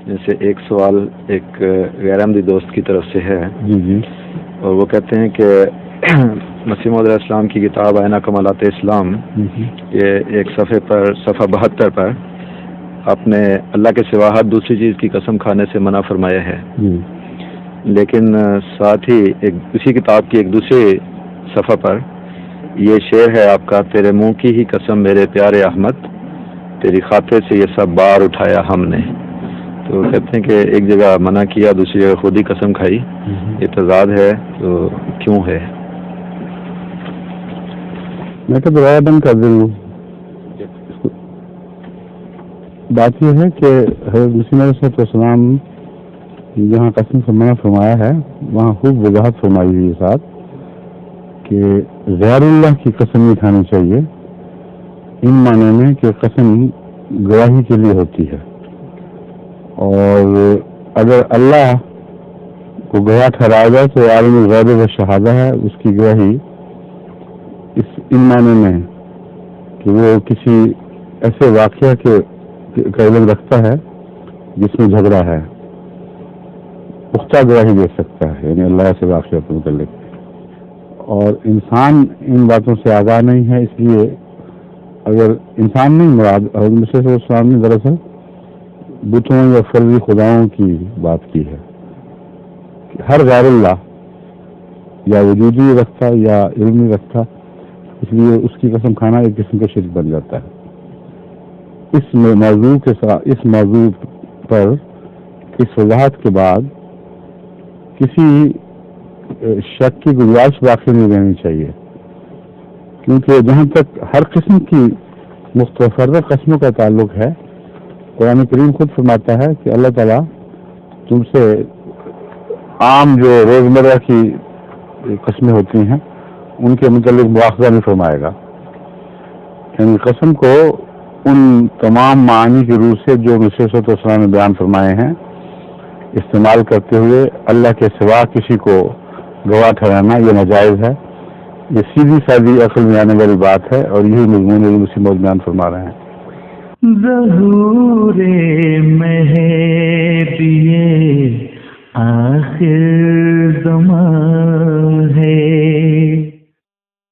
جیسے ایک سوال ایک غیر احمدی دوست کی طرف سے ہے جی اور وہ کہتے ہیں کہ مسیح موعود علیہ السلام کی کتاب آئینہ کمالات اسلام یہ ایک صفحے پر صفحہ 72 پر آپ نے اللہ کے سوا ہر دوسری چیز کی قسم کھانے سے منع فرمایا ہے، لیکن ساتھ ہی اسی کتاب کی ایک دوسرے صفحہ پر یہ شعر ہے آپ کا، تیرے منہ کی ہی قسم میرے پیارے احمد، تیری خاطر سے یہ سب بار اٹھایا ہم نے. تو کہتے ہیں کہ ایک جگہ منع کیا، دوسری جگہ خود ہی قسم کھائی، یہ تضاد ہے تو کیوں ہے؟ میں تو دوبارہ بند کر دوں. بات یہ ہے کہ حضرت مسیح علیہ السلام جہاں قسم سے منع فرمایا ہے وہاں خوب وضاحت فرمائی ہوئی ساتھ کہ غیر اللہ کی قسم نہیں کھانی چاہیے، ان معنی میں کہ قسم گواہی کے لیے ہوتی ہے، اور اگر اللہ کو گواہ ٹھہرایا جائے تو عالم الغیب و شہادہ ہے، اس کی گواہی ان معنی میں کہ وہ کسی ایسے واقعہ کا علم رکھتا ہے جس میں جھگڑا ہے، پختہ گواہی دے سکتا ہے، یعنی اللہ سے واقعہ کے متعلق. اور انسان ان باتوں سے آگاہ نہیں ہے، اس لیے اگر انسان نہیں مراد حضرت مسیح صلی اللہ علیہ وسلم نے دراصل بتوں یا فرضی خداؤں کی بات کی ہے کہ ہر غیر اللہ یا وجودی رکھتا یا علمی رکھتا، اس لیے اس کی قسم کھانا ایک قسم کا شرک بن جاتا ہے. اس موضوع کے ساتھ اس موضوع پر اس وضاحت کے بعد کسی شک کی گنجائش باقی نہیں رہنی چاہیے، کیونکہ جہاں تک ہر قسم کی متفرق قسموں کا تعلق ہے، قرآن کریم خود فرماتا ہے کہ اللہ تعالیٰ تم سے عام جو روزمرہ کی قسمیں ہوتی ہیں ان کے متعلق مواخذہ نہیں فرمائے گا، یعنی قسم کو ان تمام معانی کی روح سے جو مسیح صلی اللہ علیہ وسلم نے بیان فرمائے ہیں استعمال کرتے ہوئے اللہ کے سوا کسی کو گواہ ٹھہرانا یہ ناجائز ہے. یہ سیدھی سادی عقل میں آنے والی بات ہے اور یہی مضمون مسیح موعود بیان فرما رہے ہیں. ظہور مہدی آخر زمان